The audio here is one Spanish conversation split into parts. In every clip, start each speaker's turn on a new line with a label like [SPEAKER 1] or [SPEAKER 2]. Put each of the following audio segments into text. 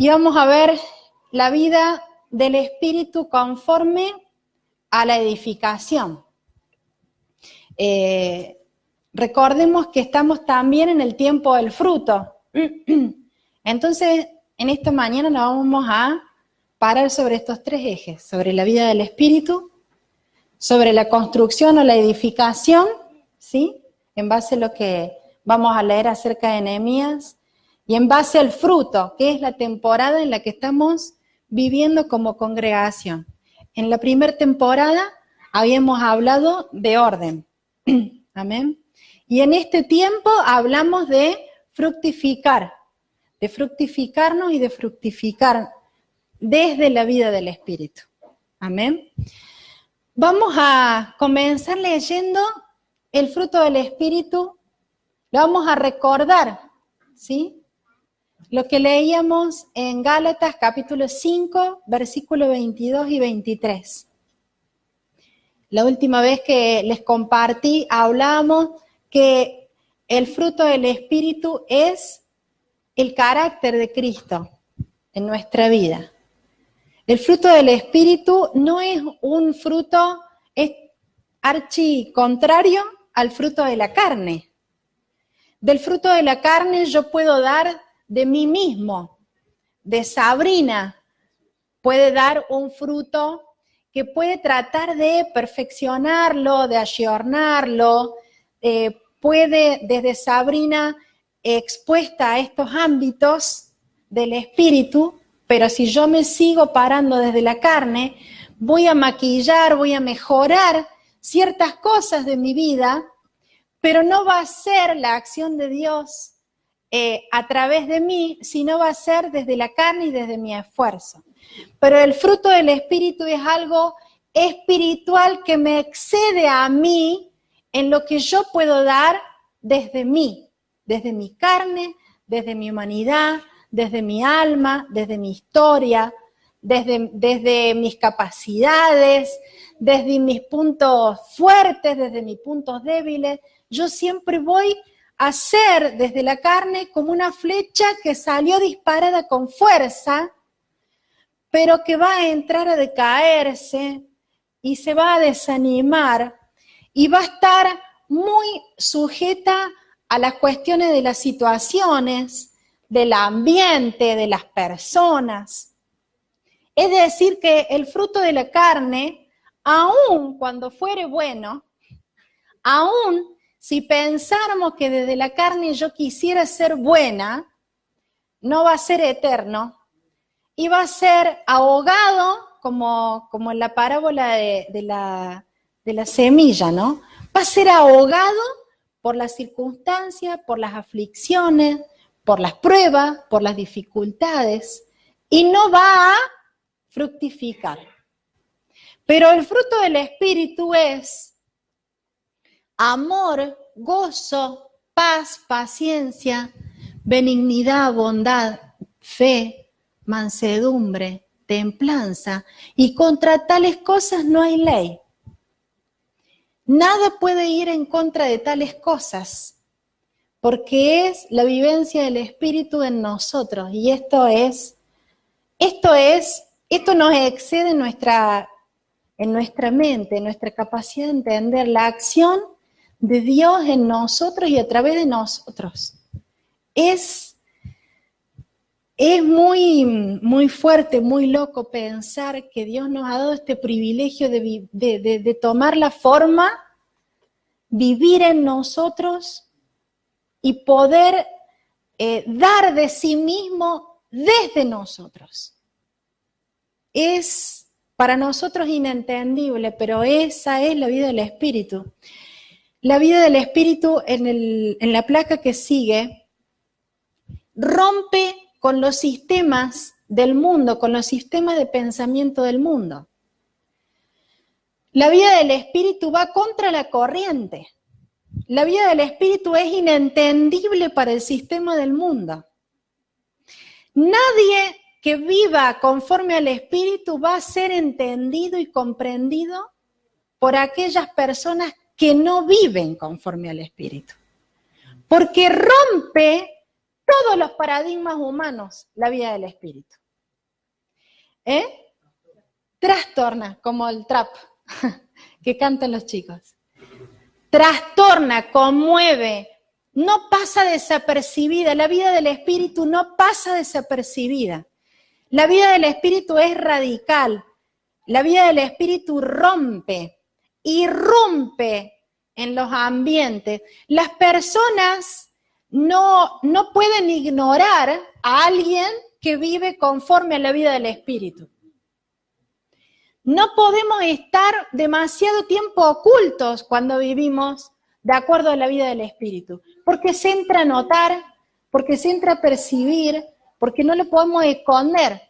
[SPEAKER 1] Y vamos a ver la vida del Espíritu conforme a la edificación. Recordemos que estamos también en el tiempo del fruto. Entonces, en esta mañana nos vamos a parar sobre estos tres ejes, sobre la vida del Espíritu, sobre la construcción o la edificación, ¿sí? En base a lo que vamos a leer acerca de Nehemías, y en base al fruto, que es la temporada en la que estamos viviendo como congregación. En la primera temporada habíamos hablado de orden. Amén. Y en este tiempo hablamos de fructificarnos y de fructificar desde la vida del Espíritu. Amén. Vamos a comenzar leyendo el fruto del Espíritu. Lo vamos a recordar, ¿sí? Lo que leíamos en Gálatas capítulo 5, versículos 22 y 23. La última vez que les compartí, hablábamos que el fruto del Espíritu es el carácter de Cristo en nuestra vida. El fruto del Espíritu no es un fruto, es archicontrario al fruto de la carne. Del fruto de la carne yo puedo dar de mí mismo. De Sabrina puede dar un fruto que puede tratar de perfeccionarlo, de ayornarlo, puede desde Sabrina expuesta a estos ámbitos del espíritu, pero si yo me sigo parando desde la carne, voy a maquillar, voy a mejorar ciertas cosas de mi vida, pero no va a ser la acción de Dios a través de mí, sino va a ser desde la carne y desde mi esfuerzo. Pero el fruto del Espíritu es algo espiritual que me excede a mí en lo que yo puedo dar desde mí, desde mi carne, desde mi humanidad, desde mi alma, desde mi historia, desde mis capacidades, desde mis puntos fuertes, desde mis puntos débiles. Yo siempre voy a ser desde la carne como una flecha que salió disparada con fuerza, pero que va a entrar a decaerse y se va a desanimar y va a estar muy sujeta a las cuestiones de las situaciones, del ambiente, de las personas. Es decir, que el fruto de la carne, aun cuando fuere bueno, aun si pensáramos que desde la carne yo quisiera ser buena, no va a ser eterno y va a ser ahogado como en la parábola de la semilla, ¿no? Va a ser ahogado por las circunstancias, por las aflicciones, por las pruebas, por las dificultades y no va a fructificar. Pero el fruto del Espíritu es amor, gozo, paz, paciencia, benignidad, bondad, fe, mansedumbre, templanza, y contra tales cosas no hay ley. Nada puede ir en contra de tales cosas, porque es la vivencia del Espíritu en nosotros, y esto nos excede en nuestra mente, en nuestra capacidad de entender la acción de Dios en nosotros y a través de nosotros. Es muy, muy fuerte, muy loco pensar que Dios nos ha dado este privilegio de tomar la forma, vivir en nosotros y poder dar de sí mismo desde nosotros. Es para nosotros inentendible, pero esa es la vida del Espíritu. La vida del Espíritu en la placa que sigue rompe con los sistemas del mundo, con los sistemas de pensamiento del mundo. La vida del Espíritu va contra la corriente. La vida del Espíritu es inentendible para el sistema del mundo. Nadie que viva conforme al Espíritu va a ser entendido y comprendido por aquellas personas que no viven conforme al Espíritu. Porque rompe todos los paradigmas humanos la vida del espíritu. Trastorna, como el trap que cantan los chicos. Trastorna, conmueve, no pasa desapercibida. La vida del espíritu no pasa desapercibida. La vida del espíritu es radical. La vida del espíritu rompe, irrumpe en los ambientes. Las personas no pueden ignorar a alguien que vive conforme a la vida del espíritu. No podemos estar demasiado tiempo ocultos cuando vivimos de acuerdo a la vida del espíritu, porque se entra a notar, porque se entra a percibir, porque no lo podemos esconder.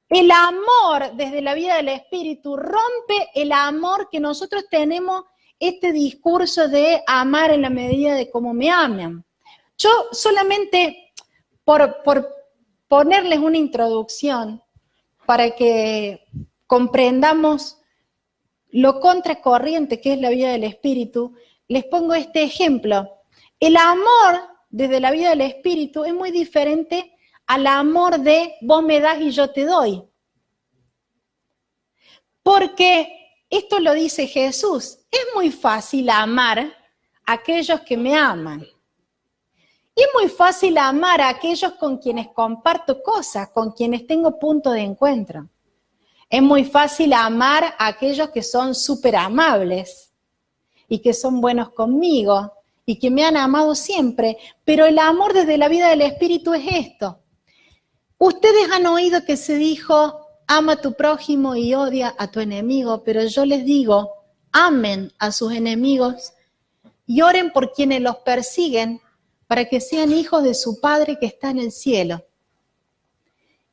[SPEAKER 1] El amor desde la vida del espíritu rompe el amor que nosotros tenemos, este discurso de amar en la medida de cómo me aman. Yo solamente por ponerles una introducción para que comprendamos lo contracorriente que es la vida del espíritu, les pongo este ejemplo. El amor desde la vida del espíritu es muy diferente al amor de vos me das y yo te doy. Porque esto lo dice Jesús, es muy fácil amar a aquellos que me aman. Y es muy fácil amar a aquellos con quienes comparto cosas, con quienes tengo punto de encuentro. Es muy fácil amar a aquellos que son súper amables y que son buenos conmigo y que me han amado siempre. Pero el amor desde la vida del espíritu es esto. Ustedes han oído que se dijo, ama a tu prójimo y odia a tu enemigo, pero yo les digo, amen a sus enemigos y oren por quienes los persiguen para que sean hijos de su Padre que está en el cielo.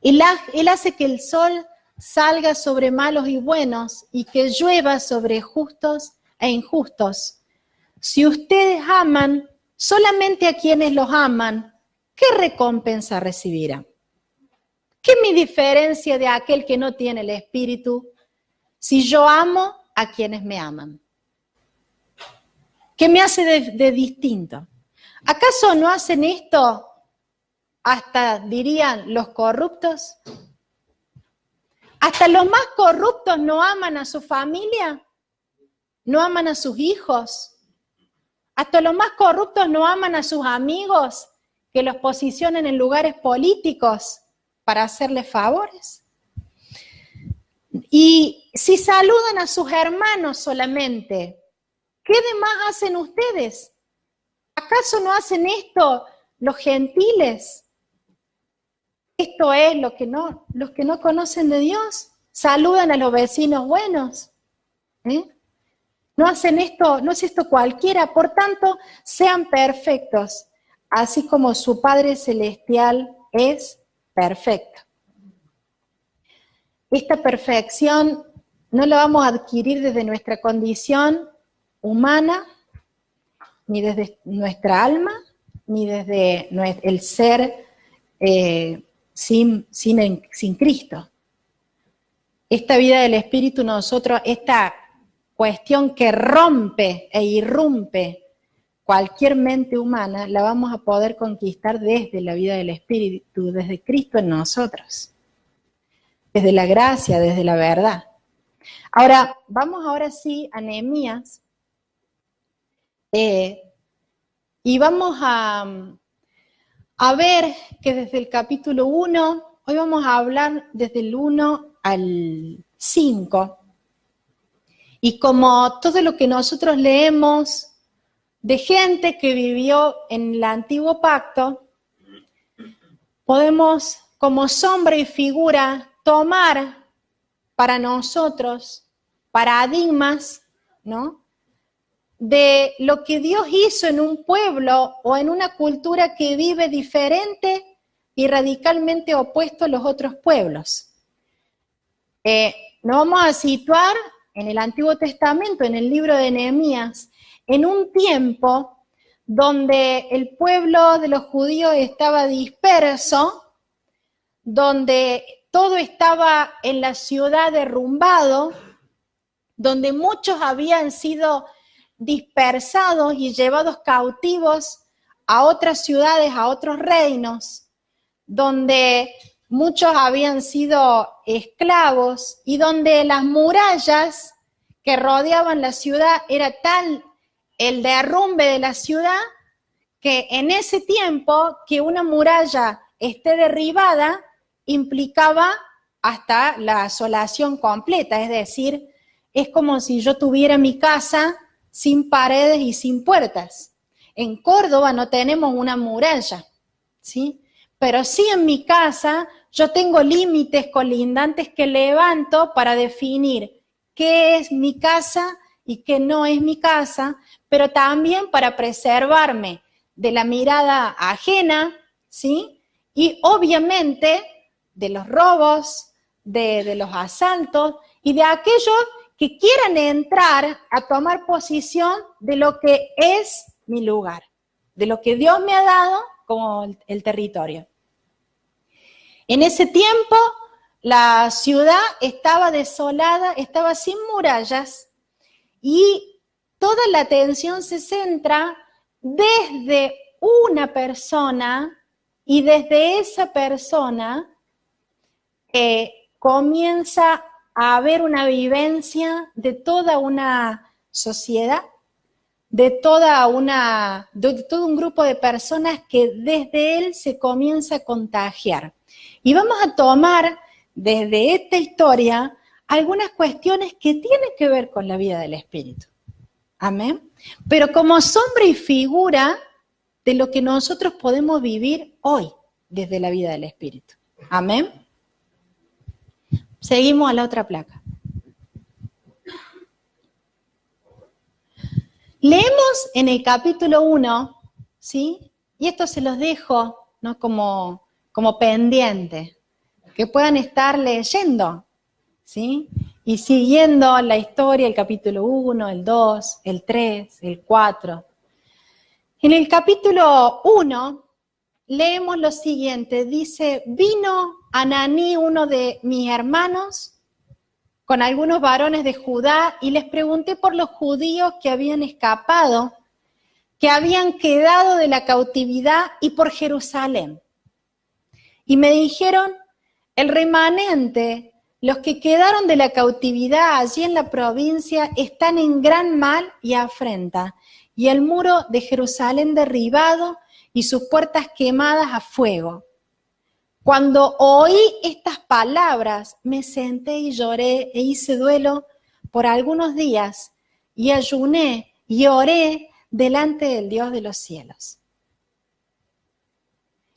[SPEAKER 1] Él hace que el sol salga sobre malos y buenos y que llueva sobre justos e injustos. Si ustedes aman solamente a quienes los aman, ¿qué recompensa recibirán? ¿Qué me diferencia de aquel que no tiene el espíritu si yo amo a quienes me aman? ¿Qué me hace de distinto? ¿Acaso no hacen esto hasta, dirían, los corruptos? ¿Hasta los más corruptos no aman a su familia? ¿No aman a sus hijos? ¿Hasta los más corruptos no aman a sus amigos que los posicionan en lugares políticos para hacerles favores? Y si saludan a sus hermanos solamente, ¿qué demás hacen ustedes? ¿Acaso no hacen esto los gentiles? Esto es los que no conocen de Dios. Saludan a los vecinos buenos. No hacen esto, no es esto cualquiera. Por tanto, sean perfectos, así como su Padre Celestial es perfecto. Esta perfección no la vamos a adquirir desde nuestra condición humana, ni desde nuestra alma, ni desde el ser sin Cristo. Esta vida del Espíritu, nosotros, esta cuestión que rompe e irrumpe cualquier mente humana, la vamos a poder conquistar desde la vida del Espíritu, desde Cristo en nosotros, desde la gracia, desde la verdad. Ahora, vamos ahora sí a Nehemías, y vamos a ver que desde el capítulo 1, hoy vamos a hablar desde el 1 al 5, y como todo lo que nosotros leemos de gente que vivió en el antiguo pacto, podemos como sombra y figura tomar para nosotros paradigmas, ¿no?, de lo que Dios hizo en un pueblo o en una cultura que vive diferente y radicalmente opuesto a los otros pueblos. Nos vamos a situar en el Antiguo Testamento, en el libro de Nehemías, en un tiempo donde el pueblo de los judíos estaba disperso, donde todo estaba en la ciudad derrumbado, donde muchos habían sido dispersados y llevados cautivos a otras ciudades, a otros reinos, donde muchos habían sido esclavos y donde las murallas que rodeaban la ciudad era tal el derrumbe de la ciudad que en ese tiempo que una muralla esté derribada implicaba hasta la asolación completa, es decir, es como si yo tuviera mi casa sin paredes y sin puertas. En Córdoba no tenemos una muralla, ¿sí? Pero sí en mi casa yo tengo límites colindantes que levanto para definir qué es mi casa y qué no es mi casa, pero también para preservarme de la mirada ajena, ¿sí? Y obviamente de los robos, de los asaltos y de aquellos que quieran entrar a tomar posición de lo que es mi lugar, de lo que Dios me ha dado como el territorio. En ese tiempo la ciudad estaba desolada, estaba sin murallas y toda la atención se centra desde una persona y desde esa persona comienza a haber una vivencia de toda una sociedad, de todo un grupo de personas que desde él se comienza a contagiar. Y vamos a tomar desde esta historia algunas cuestiones que tienen que ver con la vida del Espíritu. Amén. Pero como sombra y figura de lo que nosotros podemos vivir hoy desde la vida del Espíritu. Amén. Seguimos a la otra placa. Leemos en el capítulo 1, ¿sí? Y esto se los dejo, ¿no? como pendiente, que puedan estar leyendo, ¿sí? Y siguiendo la historia, el capítulo 1, el 2, el 3, el 4. En el capítulo 1 leemos lo siguiente, dice, vino Ananí, uno de mis hermanos, con algunos varones de Judá, y les pregunté por los judíos que habían escapado, que habían quedado de la cautividad, y por Jerusalén. Y me dijeron, el remanente, los que quedaron de la cautividad allí en la provincia, están en gran mal y afrenta, y el muro de Jerusalén derribado, y sus puertas quemadas a fuego. Cuando oí estas palabras, me senté y lloré e hice duelo por algunos días y ayuné y oré delante del Dios de los cielos.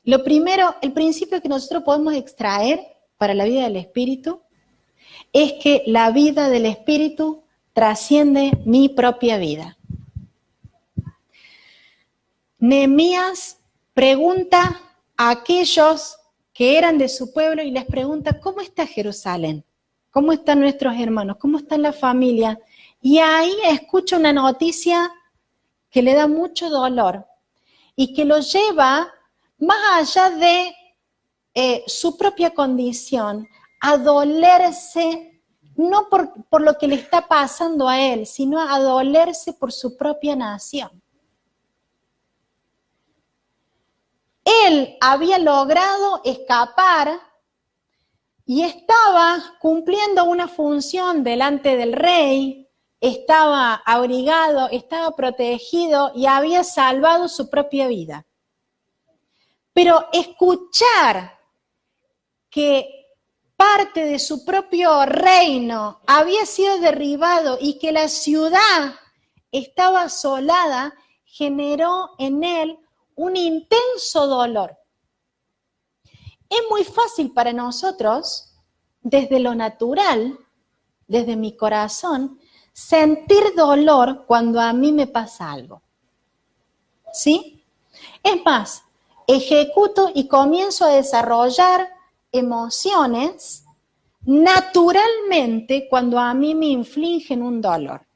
[SPEAKER 1] Lo primero, el principio que nosotros podemos extraer para la vida del Espíritu es que la vida del Espíritu trasciende mi propia vida. Nehemías pregunta a aquellos que eran de su pueblo y les pregunta, ¿cómo está Jerusalén? ¿Cómo están nuestros hermanos? ¿Cómo está la familia? Y ahí escucha una noticia que le da mucho dolor y que lo lleva más allá de su propia condición, a dolerse, no por lo que le está pasando a él, sino a dolerse por su propia nación. Él había logrado escapar y estaba cumpliendo una función delante del rey, estaba abrigado, estaba protegido y había salvado su propia vida. Pero escuchar que parte de su propio reino había sido derribado y que la ciudad estaba asolada, generó en él un intenso dolor. Es muy fácil para nosotros, desde lo natural, desde mi corazón, sentir dolor cuando a mí me pasa algo. ¿Sí? Es más, ejecuto y comienzo a desarrollar emociones naturalmente cuando a mí me infligen un dolor.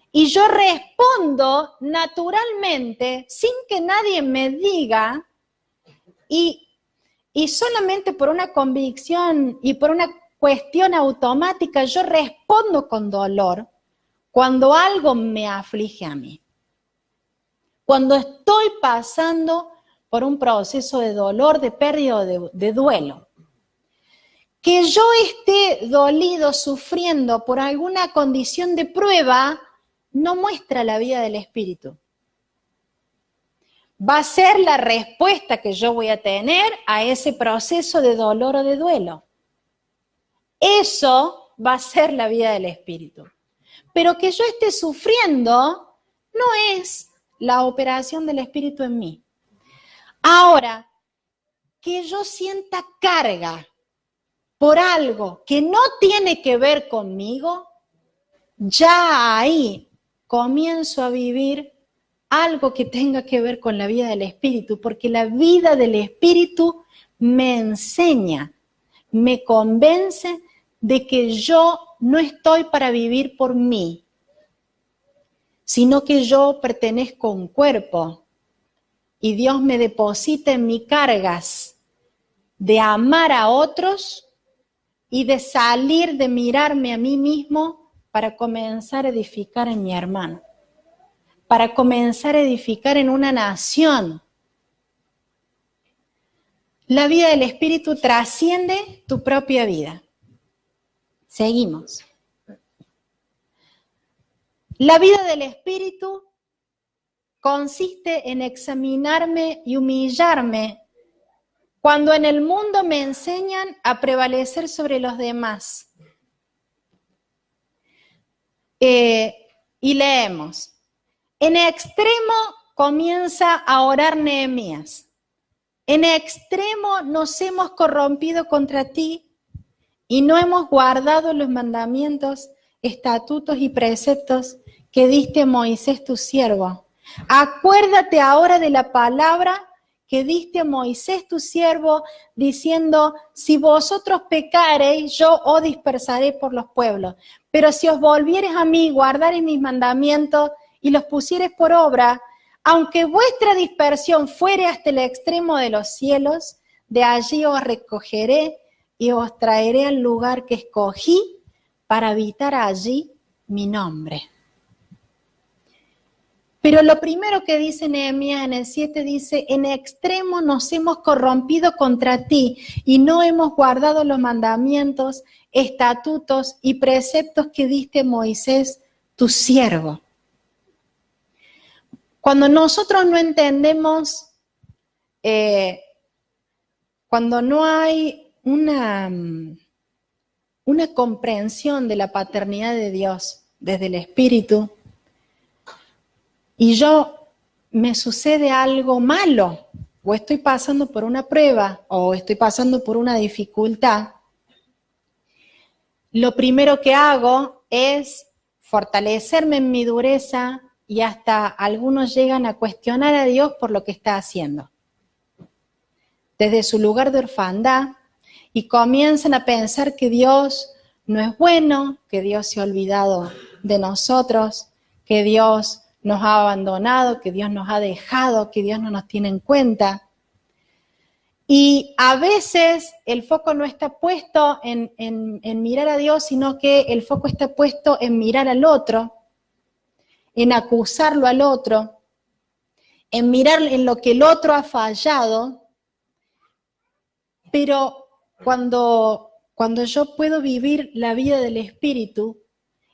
[SPEAKER 1] Y yo respondo naturalmente, sin que nadie me diga, y solamente por una convicción y por una cuestión automática, yo respondo con dolor cuando algo me aflige a mí. Cuando estoy pasando por un proceso de dolor, de pérdida o de duelo. Que yo esté dolido, sufriendo por alguna condición de prueba, no muestra la vida del espíritu. Va a ser la respuesta que yo voy a tener a ese proceso de dolor o de duelo. Eso va a ser la vida del espíritu. Pero que yo esté sufriendo no es la operación del espíritu en mí. Ahora, que yo sienta carga por algo que no tiene que ver conmigo, ya ahí comienzo a vivir algo que tenga que ver con la vida del espíritu, porque la vida del espíritu me enseña, me convence de que yo no estoy para vivir por mí, sino que yo pertenezco a un cuerpo y Dios me deposita en mí cargas de amar a otros y de salir de mirarme a mí mismo para comenzar a edificar en mi hermano, para comenzar a edificar en una nación. La vida del espíritu trasciende tu propia vida. Seguimos. La vida del espíritu consiste en examinarme y humillarme cuando en el mundo me enseñan a prevalecer sobre los demás. Y leemos. En extremo comienza a orar Nehemías. En extremo nos hemos corrompido contra ti y no hemos guardado los mandamientos, estatutos y preceptos que diste a Moisés tu siervo. Acuérdate ahora de la palabra que diste a Moisés tu siervo, diciendo, si vosotros pecareis, yo os dispersaré por los pueblos. Pero si os volviereis a mí, guardareis mis mandamientos y los pusiereis por obra, aunque vuestra dispersión fuere hasta el extremo de los cielos, de allí os recogeré y os traeré al lugar que escogí para habitar allí mi nombre. Pero lo primero que dice Nehemías en el 7 dice, en extremo nos hemos corrompido contra ti y no hemos guardado los mandamientos, estatutos y preceptos que diste a Moisés, tu siervo. Cuando nosotros no entendemos, cuando no hay una comprensión de la paternidad de Dios desde el Espíritu, y me sucede algo malo, o estoy pasando por una prueba, o estoy pasando por una dificultad, lo primero que hago es fortalecerme en mi dureza y hasta algunos llegan a cuestionar a Dios por lo que está haciendo. Desde su lugar de orfandad y comienzan a pensar que Dios no es bueno, que Dios se ha olvidado de nosotros, que Dios nos ha abandonado, que Dios nos ha dejado, que Dios no nos tiene en cuenta. Y a veces el foco no está puesto en mirar a Dios, sino que el foco está puesto en mirar al otro, en acusarlo al otro, en mirar en lo que el otro ha fallado. Pero cuando yo puedo vivir la vida del Espíritu,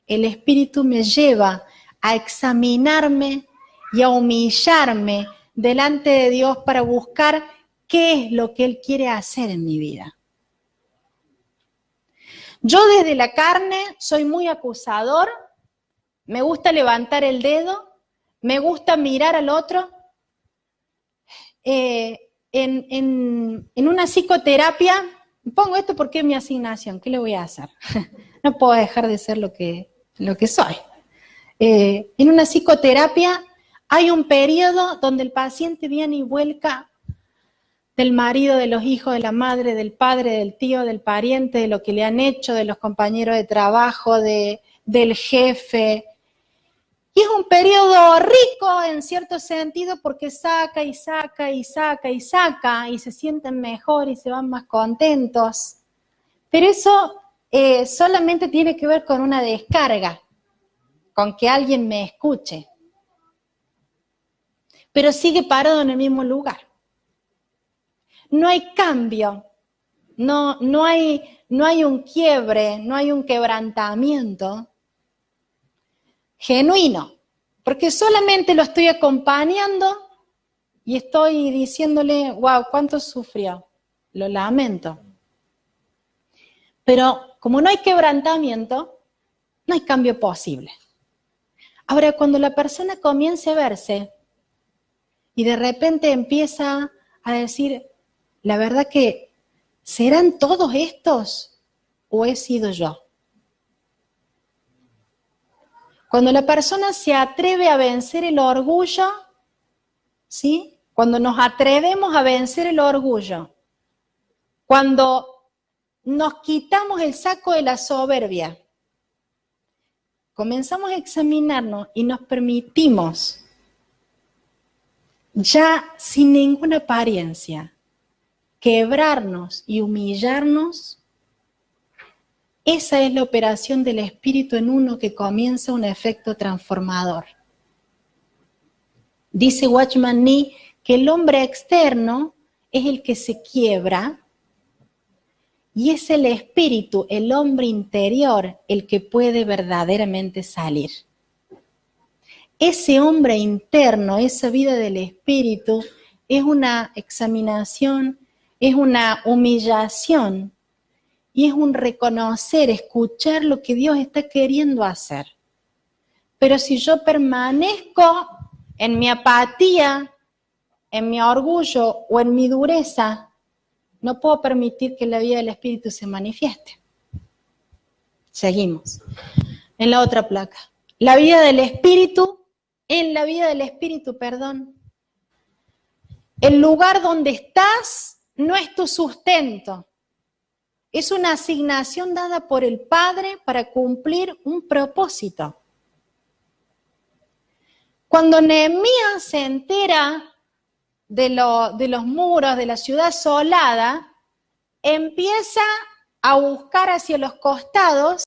[SPEAKER 1] el Espíritu me lleva a examinarme y a humillarme delante de Dios para buscar qué es lo que Él quiere hacer en mi vida. Yo desde la carne soy muy acusador, me gusta levantar el dedo, me gusta mirar al otro. En una psicoterapia, pongo esto porque es mi asignación, ¿qué le voy a hacer? No puedo dejar de ser lo que soy. En una psicoterapia hay un periodo donde el paciente viene y vuelca del marido, de los hijos, de la madre, del padre, del tío, del pariente, de lo que le han hecho, de los compañeros de trabajo, del jefe. Y es un periodo rico en cierto sentido porque saca y saca y saca y saca y se sienten mejor y se van más contentos. Pero eso solamente tiene que ver con una descarga, con que alguien me escuche. pero sigue parado en el mismo lugar. No hay cambio, no hay un quiebre, no hay un quebrantamiento genuino, porque solamente lo estoy acompañando y estoy diciéndole, wow, cuánto sufrió, lo lamento. Pero como no hay quebrantamiento, no hay cambio posible. Ahora, cuando la persona comience a verse y de repente empieza a decir, la verdad que, ¿serán todos estos o he sido yo? Cuando la persona se atreve a vencer el orgullo, ¿sí? Cuando nos atrevemos a vencer el orgullo, cuando nos quitamos el saco de la soberbia, comenzamos a examinarnos y nos permitimos, ya sin ninguna apariencia, quebrarnos y humillarnos. Esa es la operación del Espíritu en uno que comienza un efecto transformador. Dice Watchman Nee que el hombre externo es el que se quiebra y es el espíritu, el hombre interior, el que puede verdaderamente salir. Ese hombre interno, esa vida del espíritu, es una examinación, es una humillación y es un reconocer, escuchar lo que Dios está queriendo hacer. Pero si yo permanezco en mi apatía, en mi orgullo o en mi dureza, no puedo permitir que la vida del Espíritu se manifieste. Seguimos. En la otra placa. La vida del Espíritu, en la vida del Espíritu, el lugar donde estás no es tu sustento. Es una asignación dada por el Padre para cumplir un propósito. Cuando Nehemías se entera de los muros de la ciudad asolada, empieza a buscar hacia los costados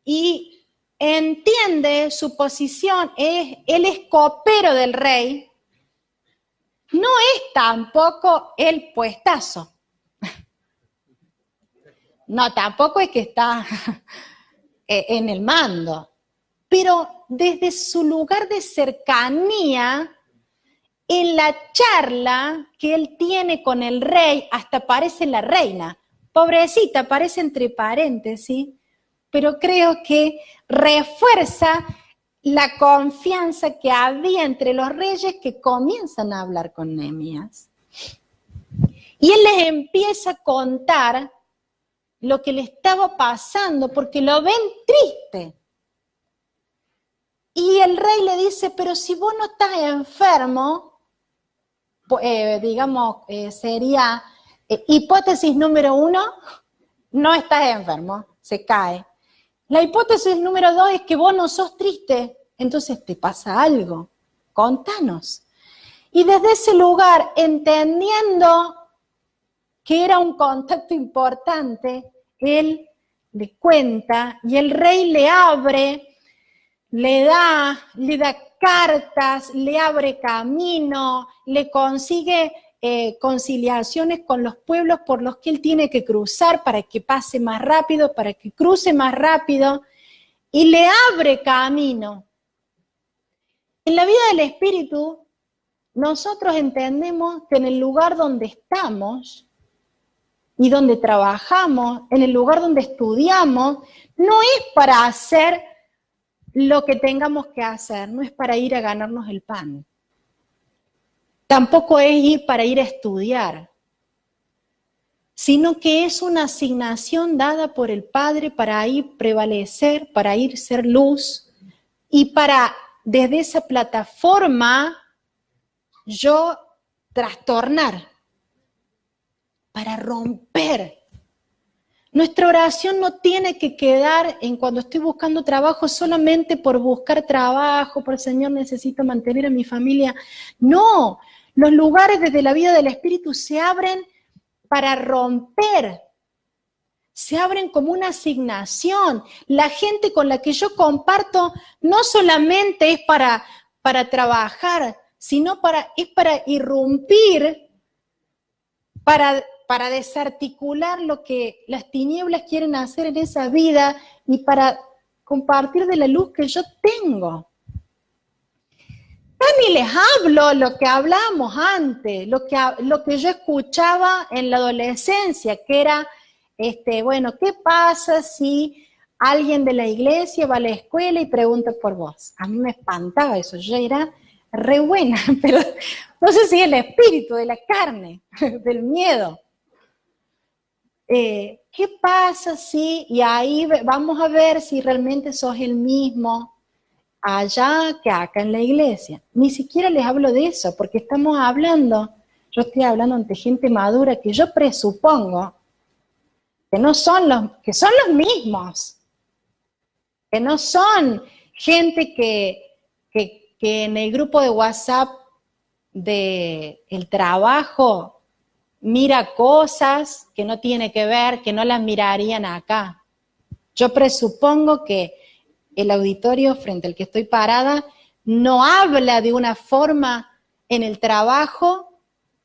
[SPEAKER 1] y entiende su posición. Él es copero del rey, no es tampoco el puestazo. No, tampoco es que está en el mando, pero desde su lugar de cercanía, en la charla que él tiene con el rey, hasta aparece la reina. Pobrecita, aparece entre paréntesis, pero creo que refuerza la confianza que había entre los reyes que comienzan a hablar con Nehemías. Y él les empieza a contar lo que le estaba pasando, porque lo ven triste. Y el rey le dice, pero si vos no estás enfermo, sería hipótesis número 1, no estás enfermo, se cae. La hipótesis número 2 es que vos no sos triste, entonces te pasa algo, contanos. Y desde ese lugar, entendiendo que era un contacto importante, él le cuenta y el rey le abre, le da cartas, le abre camino, le consigue conciliaciones con los pueblos por los que él tiene que cruzar para que pase más rápido, para que cruce más rápido, y le abre camino. En la vida del Espíritu, nosotros entendemos que en el lugar donde estamos y donde trabajamos, en el lugar donde estudiamos, no es para hacer lo que tengamos que hacer, no es para ir a ganarnos el pan. Tampoco es ir para ir a estudiar, sino que es una asignación dada por el Padre para ir prevalecer, para ir ser luz y para desde esa plataforma yo trastornar, para romper. Nuestra oración no tiene que quedar en cuando estoy buscando trabajo solamente por buscar trabajo, por Señor necesito mantener a mi familia. No, los lugares desde la vida del Espíritu se abren para romper, se abren como una asignación. La gente con la que yo comparto no solamente es para para trabajar, sino es para irrumpir, para desarticular lo que las tinieblas quieren hacer en esa vida y para compartir de la luz que yo tengo. Ya ni les hablo lo que hablamos antes, lo que yo escuchaba en la adolescencia, que era, bueno, ¿qué pasa si alguien de la iglesia va a la escuela y pregunta por vos? A mí me espantaba eso, yo era re buena, pero no sé si el espíritu de la carne, del miedo. ¿Qué pasa si, y ahí vamos a ver si realmente sos el mismo allá que acá en la iglesia? Ni siquiera les hablo de eso, porque yo estoy hablando ante gente madura que yo presupongo que que son los mismos, que no son gente que en el grupo de WhatsApp del trabajo mira cosas que no tiene que ver, que no las mirarían acá. Yo presupongo que el auditorio frente al que estoy parada no habla de una forma en el trabajo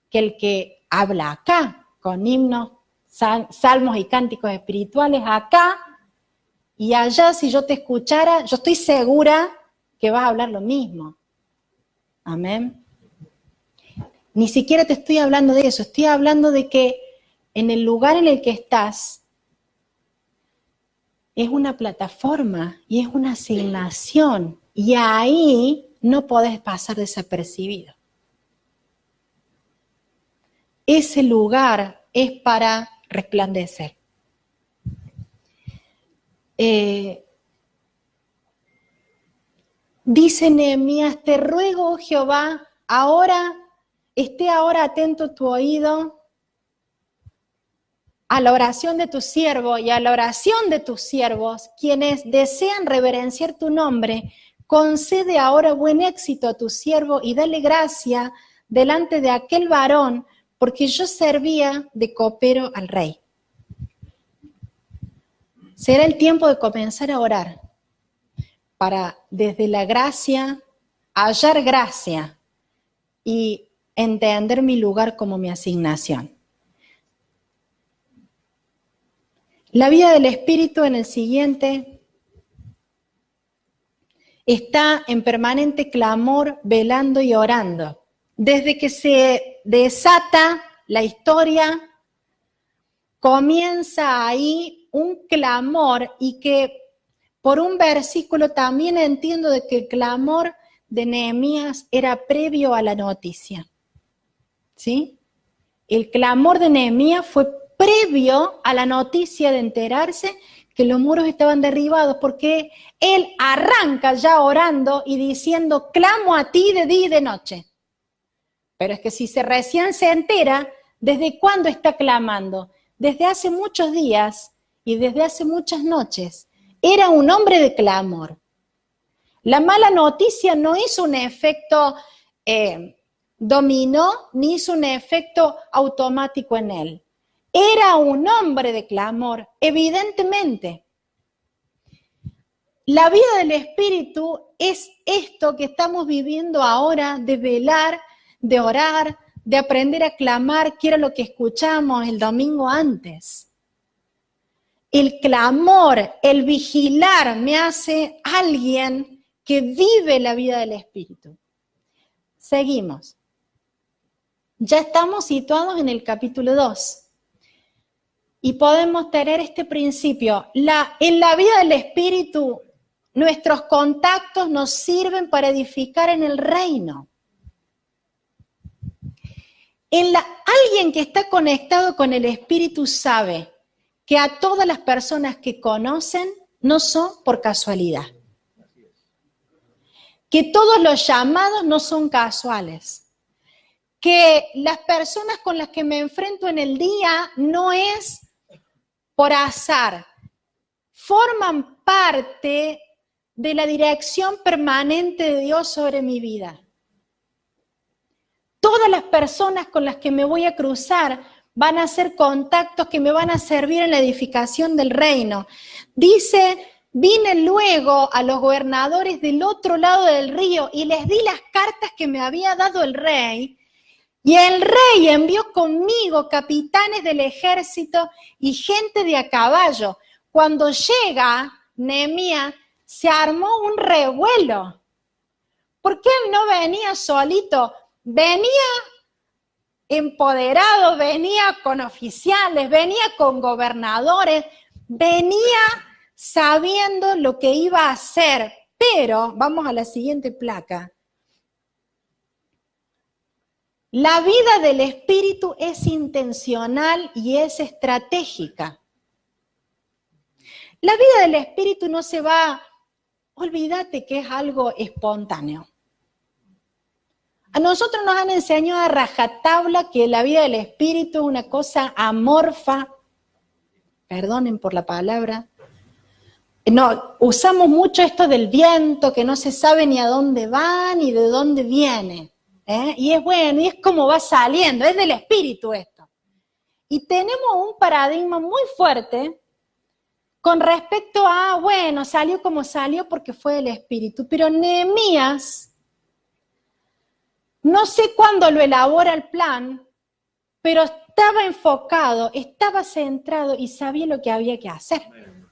[SPEAKER 1] que el que habla acá, con himnos, salmos y cánticos espirituales acá, y allá si yo te escuchara, yo estoy segura que vas a hablar lo mismo. Amén. Ni siquiera te estoy hablando de eso, estoy hablando de que en el lugar en el que estás es una plataforma y es una asignación, y ahí no podés pasar desapercibido. Ese lugar es para resplandecer. Dice Nehemías, te ruego, oh Jehová, esté ahora atento tu oído a la oración de tu siervo y a la oración de tus siervos, quienes desean reverenciar tu nombre. Concede ahora buen éxito a tu siervo y dale gracia delante de aquel varón, porque yo servía de copero al rey. Será el tiempo de comenzar a orar para desde la gracia hallar gracia y entender mi lugar como mi asignación. La vida del Espíritu en el siguiente está en permanente clamor, velando y orando. Desde que se desata la historia, comienza ahí un clamor, y que por un versículo también entiendo de que el clamor de Nehemías era previo a la noticia. ¿Sí? El clamor de Nehemías fue previo a la noticia de enterarse que los muros estaban derribados, porque él arranca ya orando y diciendo, clamo a ti de día y de noche. Pero es que si recién se entera, ¿desde cuándo está clamando? Desde hace muchos días y desde hace muchas noches. Era un hombre de clamor. La mala noticia no hizo un efecto dominó, ni hizo un efecto automático en él. Era un hombre de clamor, evidentemente. La vida del Espíritu es esto que estamos viviendo ahora, de velar, de orar, de aprender a clamar, que era lo que escuchamos el domingo antes. El clamor, el vigilar, me hace alguien que vive la vida del Espíritu. Seguimos. Ya estamos situados en el capítulo 2. Y podemos tener este principio. En la vida del Espíritu, nuestros contactos nos sirven para edificar en el reino. Alguien que está conectado con el Espíritu sabe que a todas las personas que conocen no son por casualidad. Que todos los llamados no son casuales. Que las personas con las que me enfrento en el día no es por azar. Forman parte de la dirección permanente de Dios sobre mi vida. Todas las personas con las que me voy a cruzar van a ser contactos que me van a servir en la edificación del reino. Dice Vine luego a los gobernadores del otro lado del río y les di las cartas que me había dado el rey. Y el rey envió conmigo capitanes del ejército y gente de a caballo. Cuando llega Nehemías, se armó un revuelo. Porque él no venía solito, venía empoderado, venía con oficiales, venía con gobernadores, venía sabiendo lo que iba a hacer. Pero, vamos a la siguiente placa. La vida del espíritu es intencional y es estratégica. La vida del espíritu no se va, olvídate que es algo espontáneo. A nosotros nos han enseñado a rajatabla que la vida del espíritu es una cosa amorfa, perdonen por la palabra. No, usamos mucho esto del viento, que no se sabe ni a dónde va ni de dónde viene. Y es bueno, y es como va saliendo, es del espíritu esto. Y tenemos un paradigma muy fuerte con respecto a, bueno, salió como salió porque fue del espíritu. Pero Nehemías, no sé cuándo lo elabora el plan, pero estaba enfocado, estaba centrado y sabía lo que había que hacer.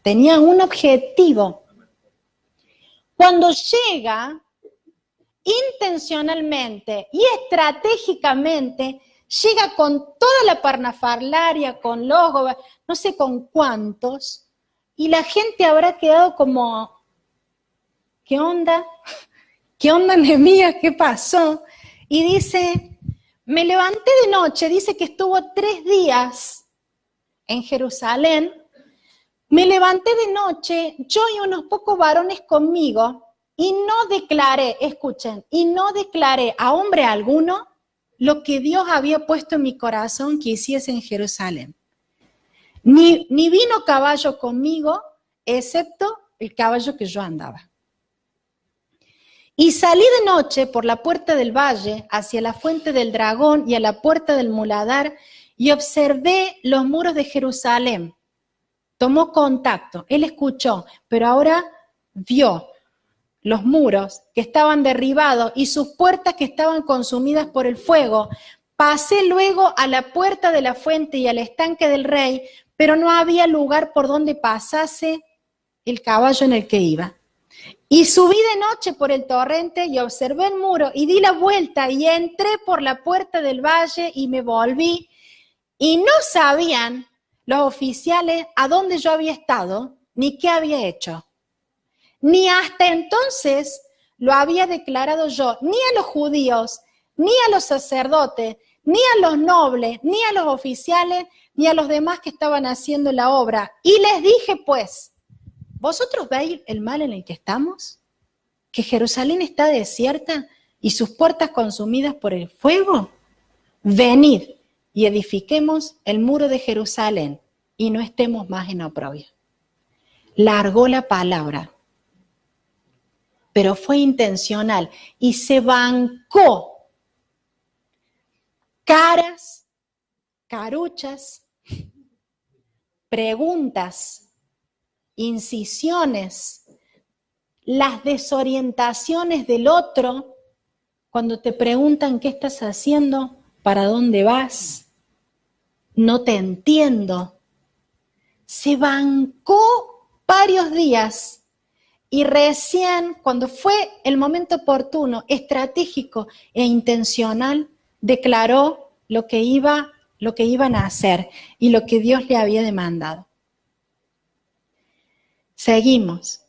[SPEAKER 1] Tenía un objetivo. Cuando llega intencionalmente y estratégicamente, llega con toda la parnafalaria, con los no sé con cuántos, y la gente habrá quedado como, ¿qué onda? ¿Qué onda, Nehemías? ¿Qué pasó? Y dice, me levanté de noche, dice que estuvo 3 días en Jerusalén, me levanté de noche, yo y unos pocos varones conmigo, y no declaré, escuchen, y no declaré a hombre alguno lo que Dios había puesto en mi corazón que hiciese en Jerusalén. Ni vino caballo conmigo, excepto el caballo que yo andaba. Y salí de noche por la puerta del valle, hacia la fuente del dragón y a la puerta del muladar, y observé los muros de Jerusalén. Tomó contacto, él escuchó, pero ahora vio los muros que estaban derribados y sus puertas que estaban consumidas por el fuego. Pasé luego a la puerta de la fuente y al estanque del rey, pero no había lugar por donde pasase el caballo en el que iba. Y subí de noche por el torrente y observé el muro y di la vuelta y entré por la puerta del valle y me volví. Y no sabían los oficiales a dónde yo había estado ni qué había hecho. Ni hasta entonces lo había declarado yo, ni a los judíos, ni a los sacerdotes, ni a los nobles, ni a los oficiales, ni a los demás que estaban haciendo la obra. Y les dije, pues, ¿vosotros veis el mal en el que estamos? ¿Que Jerusalén está desierta y sus puertas consumidas por el fuego? Venid y edifiquemos el muro de Jerusalén y no estemos más en oprobio. Largó la palabra, pero fue intencional y se bancó caras, caruchas, preguntas, incisiones, las desorientaciones del otro cuando te preguntan qué estás haciendo, para dónde vas, no te entiendo. Se bancó varios días y recién cuando fue el momento oportuno, estratégico e intencional, declaró lo que iban a hacer y lo que Dios le había demandado. Seguimos.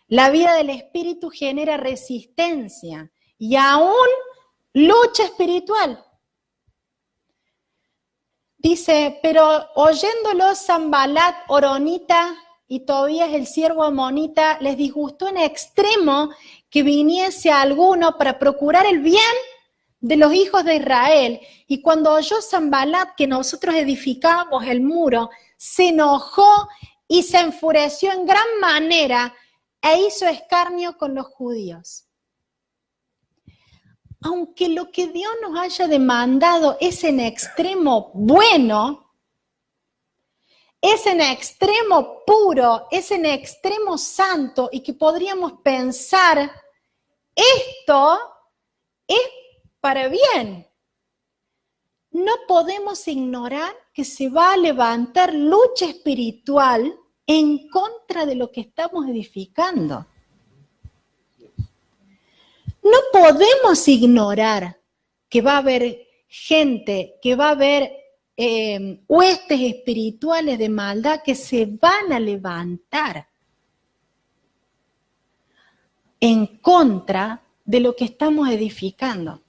[SPEAKER 1] La vida del espíritu genera resistencia y aún lucha espiritual. Dice, pero oyéndolo Sanbalat, Horonita y Tobías el siervo amonita, les disgustó en extremo que viniese alguno para procurar el bien de los hijos de Israel. Y cuando oyó Sanbalat que nosotros edificábamos el muro, se enojó y se enfureció en gran manera e hizo escarnio con los judíos. Aunque lo que Dios nos haya demandado es en extremo bueno, es en extremo puro, es en extremo santo y que podríamos pensar, esto es para bien. No podemos ignorar que se va a levantar lucha espiritual en contra de lo que estamos edificando. No podemos ignorar que va a haber gente, que va a haber huestes espirituales de maldad que se van a levantar en contra de lo que estamos edificando.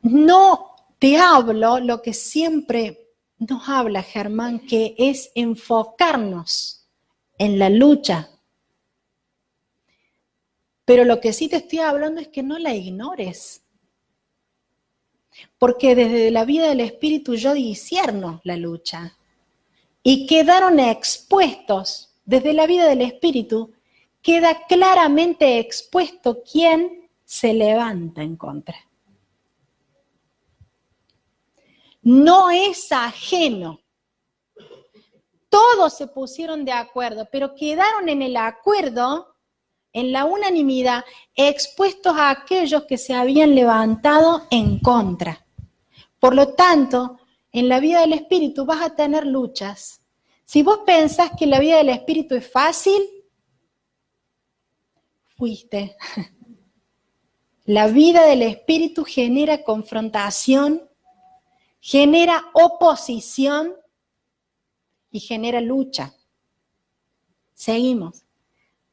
[SPEAKER 1] No te hablo lo que siempre nos habla Germán, que es enfocarnos en la lucha. Pero lo que sí te estoy hablando es que no la ignores. Porque desde la vida del Espíritu yo discierno la lucha. Y quedaron expuestos, desde la vida del Espíritu, queda claramente expuesto quién se levanta en contra. No es ajeno. Todos se pusieron de acuerdo, pero quedaron en el acuerdo, en la unanimidad, expuestos a aquellos que se habían levantado en contra. Por lo tanto, en la vida del Espíritu vas a tener luchas. Si vos pensás que la vida del Espíritu es fácil, fuiste. La vida del Espíritu genera confrontación, genera oposición y genera lucha. Seguimos.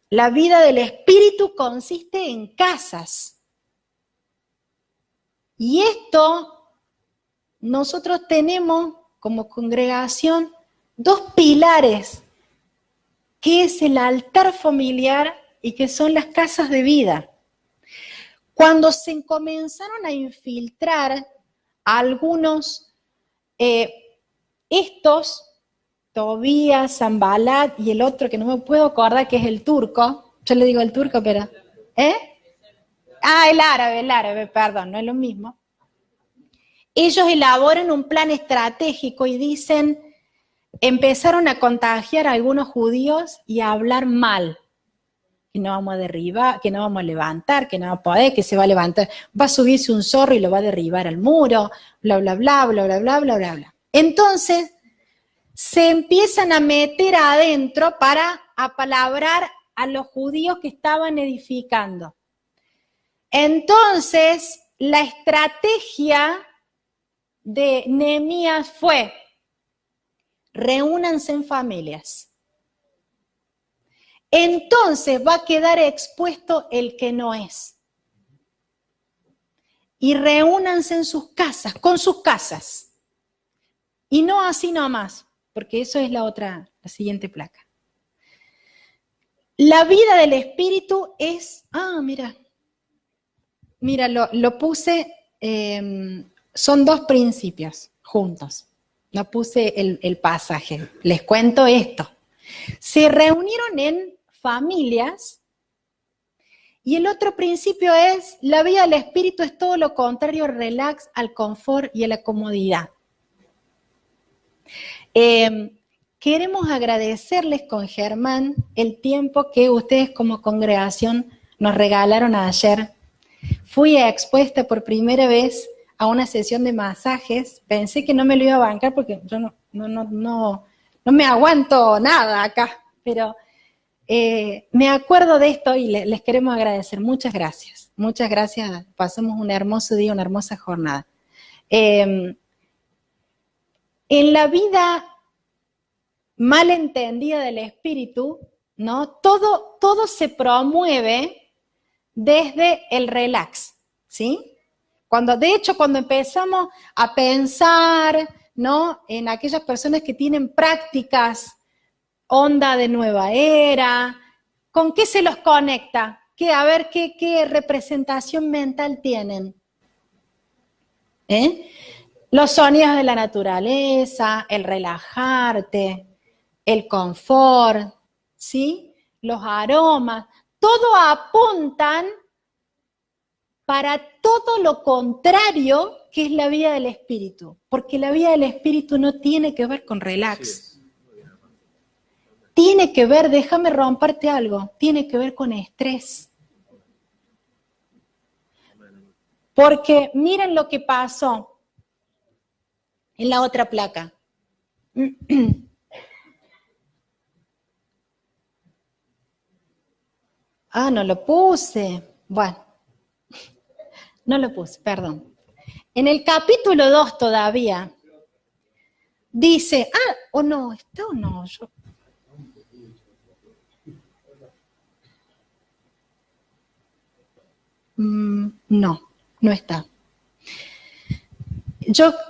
[SPEAKER 1] La vida del Espíritu consiste en casas. Y esto nosotros tenemos como congregación dos pilares, que es el altar familiar y que son las casas de vida. Cuando se comenzaron a infiltrar algunos, Tobías, Sanbalat y el otro que no me puedo acordar que es el turco, yo le digo el turco, pero, el árabe, perdón, no es lo mismo. Ellos elaboran un plan estratégico y dicen, empezaron a contagiar a algunos judíos y a hablar mal, que no vamos a derribar, que no vamos a levantar, que no va a poder, que se va a levantar, va a subirse un zorro y lo va a derribar al muro, bla, bla, bla, bla, bla, bla, bla, bla, bla. Entonces, se empiezan a meter adentro para apalabrar a los judíos que estaban edificando. Entonces, la estrategia de Nehemías fue, reúnanse en familias. Entonces va a quedar expuesto el que no es. Y reúnanse en sus casas, con sus casas. Y no así nomás, porque eso es la siguiente placa. La vida del Espíritu es, mira, lo puse, son dos principios juntos. No puse el pasaje, les cuento esto. Se reunieron en familias y el otro principio es, la vida del Espíritu es todo lo contrario al relax, al confort y a la comodidad. Queremos agradecerles con Germán el tiempo que ustedes como congregación nos regalaron ayer. Fui expuesta por primera vez a una sesión de masajes. Pensé que no me lo iba a bancar porque yo no me aguanto nada acá, pero me acuerdo de esto y les queremos agradecer. Muchas gracias. Muchas gracias. Pasamos un hermoso día, una hermosa jornada. En la vida mal entendida del espíritu, ¿no? Todo se promueve desde el relax, ¿sí? De hecho, cuando empezamos a pensar, ¿no?, en aquellas personas que tienen prácticas, onda de nueva era, ¿con qué se los conecta? A ver, ¿qué representación mental tienen? Los sonidos de la naturaleza, el relajarte, el confort, ¿sí? Los aromas, todo apuntan para todo lo contrario que es la vida del espíritu, porque la vida del espíritu no tiene que ver con relax. Tiene que ver, déjame romperte algo, tiene que ver con estrés. Porque miren lo que pasó en la otra placa. Ah, no lo puse. Bueno, no lo puse, perdón. En el capítulo 2 todavía dice, o no, está o no, yo. No, no está.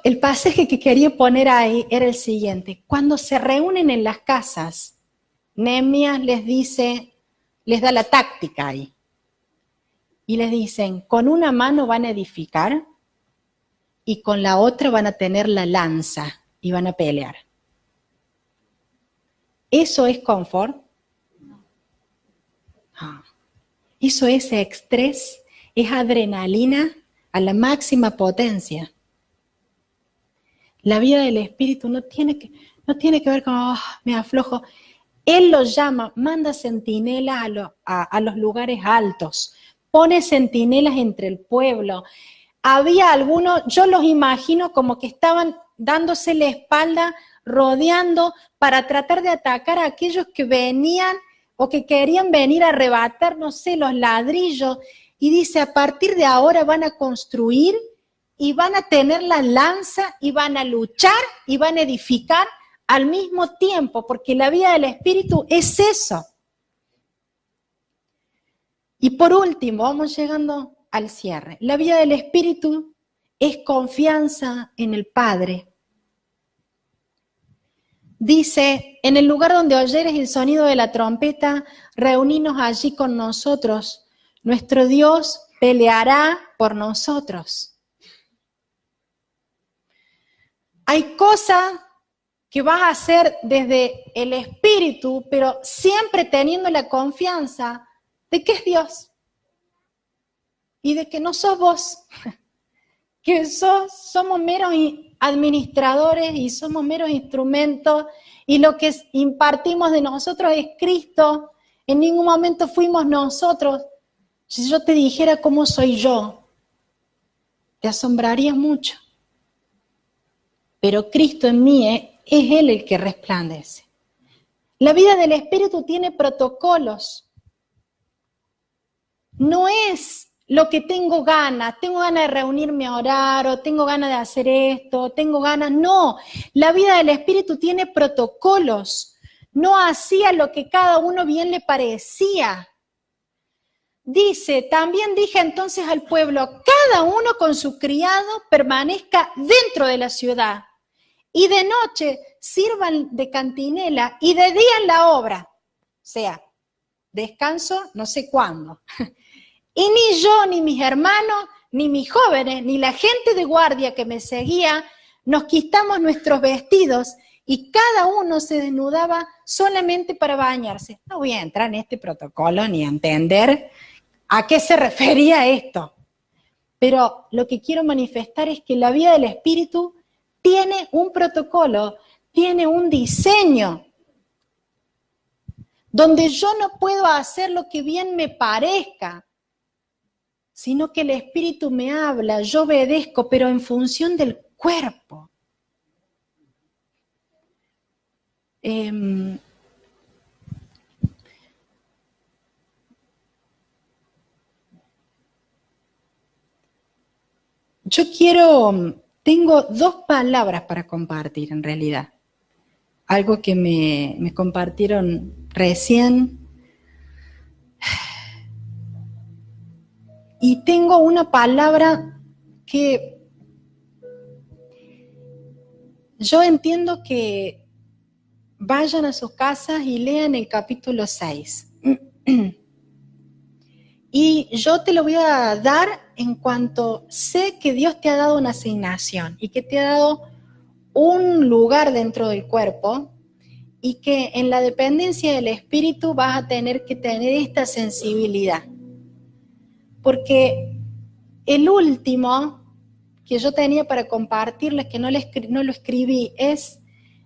[SPEAKER 1] El pasaje que quería poner ahí era el siguiente. Cuando se reúnen en las casas, Nehemías les da la táctica ahí. Y les dicen, con una mano van a edificar y con la otra van a tener la lanza y van a pelear. ¿Eso es confort? No. Eso es estrés, es adrenalina a la máxima potencia. La vida del espíritu no tiene que ver con, me aflojo. Él los llama, manda centinelas a los lugares altos, pone centinelas entre el pueblo. Había algunos, yo los imagino como que estaban dándose la espalda, rodeando para tratar de atacar a aquellos que venían o que querían venir a arrebatar, no sé, los ladrillos. Y dice, a partir de ahora van a construir y van a tener la lanza y van a luchar y van a edificar al mismo tiempo, porque la vida del espíritu es eso. Y por último, vamos llegando al cierre. La vida del espíritu es confianza en el Padre. Dice, en el lugar donde oyeres el sonido de la trompeta, reuninos allí con nosotros. Nuestro Dios peleará por nosotros. Hay cosas que vas a hacer desde el espíritu, pero siempre teniendo la confianza de que es Dios y de que no sos vos, que somos meros administradores y somos meros instrumentos y lo que impartimos de nosotros es Cristo. En ningún momento fuimos nosotros. Si yo te dijera cómo soy yo, te asombrarías mucho. Pero Cristo en mí es Él el que resplandece. La vida del Espíritu tiene protocolos. No es lo que tengo ganas de reunirme a orar, o tengo ganas de hacer esto, no. La vida del Espíritu tiene protocolos. No hacía lo que cada uno bien le parecía. Dice, también dije entonces al pueblo, cada uno con su criado permanezca dentro de la ciudad. Y de noche sirvan de cantinela y de día en la obra. O sea, descanso no sé cuándo. Y ni yo, ni mis hermanos, ni mis jóvenes, ni la gente de guardia que me seguía, nos quitamos nuestros vestidos y cada uno se desnudaba solamente para bañarse. No voy a entrar en este protocolo ni a entender a qué se refería esto. Pero lo que quiero manifestar es que la vida del Espíritu tiene un protocolo, tiene un diseño, donde yo no puedo hacer lo que bien me parezca, sino que el Espíritu me habla, yo obedezco, pero en función del cuerpo. Tengo dos palabras para compartir en realidad. Algo que me compartieron recién. Y tengo una palabra que yo entiendo que vayan a sus casas y lean el capítulo 6. Y yo te lo voy a dar en cuanto sé que Dios te ha dado una asignación y que te ha dado un lugar dentro del cuerpo y que en la dependencia del Espíritu vas a tener que tener esta sensibilidad. Porque El último que yo tenía para compartirles, que no lo escribí, es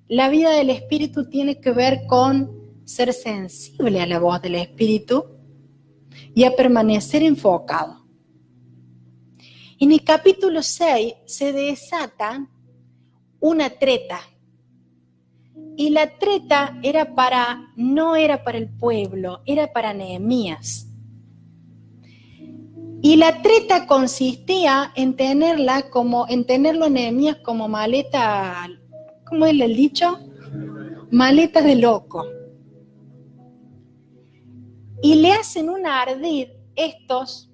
[SPEAKER 1] la vida del Espíritu tiene que ver con ser sensible a la voz del Espíritu y a permanecer enfocado. En el capítulo 6 se desata una treta. Y la treta no era para el pueblo, era para Nehemías. Y la treta consistía en tenerlo a Nehemías como maleta, ¿cómo es el dicho? Maleta de loco. Y le hacen un ardid estos,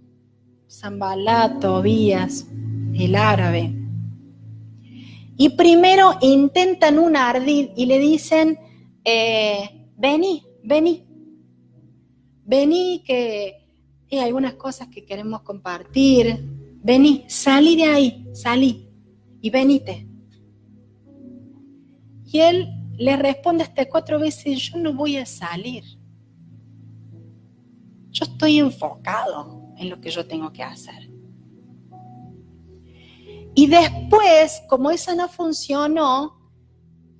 [SPEAKER 1] Sanballat, Tobías, el árabe. Y primero intentan un ardid y le dicen, vení, que hay algunas cosas que queremos compartir, vení, salí de ahí, salí y venite. Y él le responde hasta 4 veces, yo no voy a salir. Yo estoy enfocado en lo que yo tengo que hacer. Y después, como esa no funcionó,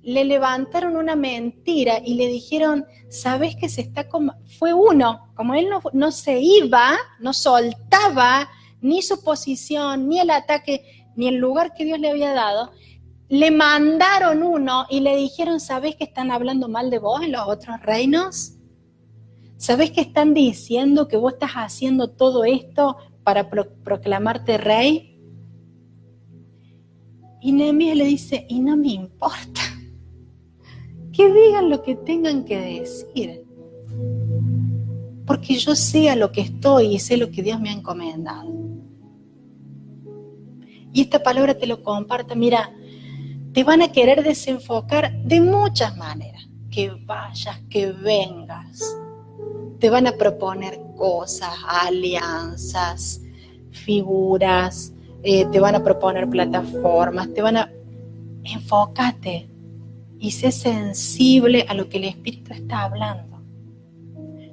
[SPEAKER 1] le levantaron una mentira y le dijeron, ¿sabes que fue uno? Como él no se iba, no soltaba ni su posición, ni el ataque, ni el lugar que Dios le había dado, le mandaron uno y le dijeron, ¿sabes que están hablando mal de vos en los otros reinos? ¿Sabes que están diciendo que vos estás haciendo todo esto para proclamarte rey? Y Nehemías le dice, y no me importa, que digan lo que tengan que decir, porque yo sé a lo que estoy y sé lo que Dios me ha encomendado. Y esta palabra te lo comparto, mira, te van a querer desenfocar de muchas maneras, que vayas, que vengas, te van a proponer cosas, alianzas, figuras, te van a proponer plataformas, enfócate y sé sensible a lo que el Espíritu está hablando.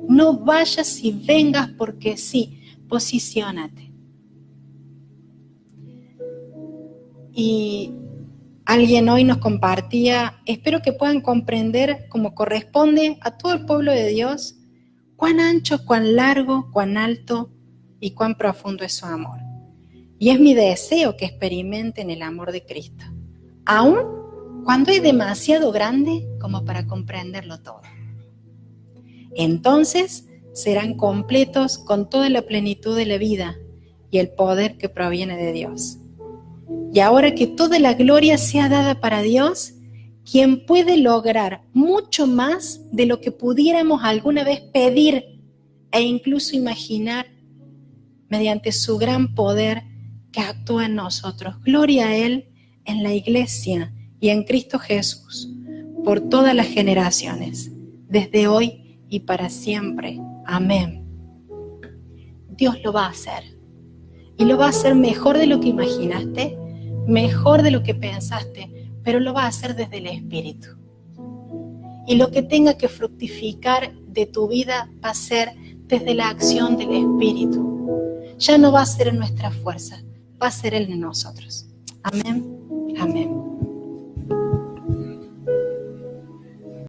[SPEAKER 1] No vayas y vengas porque sí, posiciónate. Y alguien hoy nos compartía, espero que puedan comprender como corresponde a todo el pueblo de Dios, cuán ancho, cuán largo, cuán alto y cuán profundo es su amor. Y es mi deseo que experimenten el amor de Cristo, aun cuando es demasiado grande como para comprenderlo todo. Entonces serán completos con toda la plenitud de la vida y el poder que proviene de Dios. Y ahora que toda la gloria sea dada para Dios, quien puede lograr mucho más de lo que pudiéramos alguna vez pedir e incluso imaginar mediante su gran poder que actúa en nosotros. Gloria a Él en la iglesia y en Cristo Jesús por todas las generaciones, desde hoy y para siempre. Amén. Dios lo va a hacer. Y lo va a hacer mejor de lo que imaginaste, mejor de lo que pensaste, pero lo va a hacer desde el Espíritu. Y lo que tenga que fructificar de tu vida va a ser desde la acción del Espíritu. Ya no va a ser en nuestra fuerza, va a ser Él en nosotros. Amén, amén.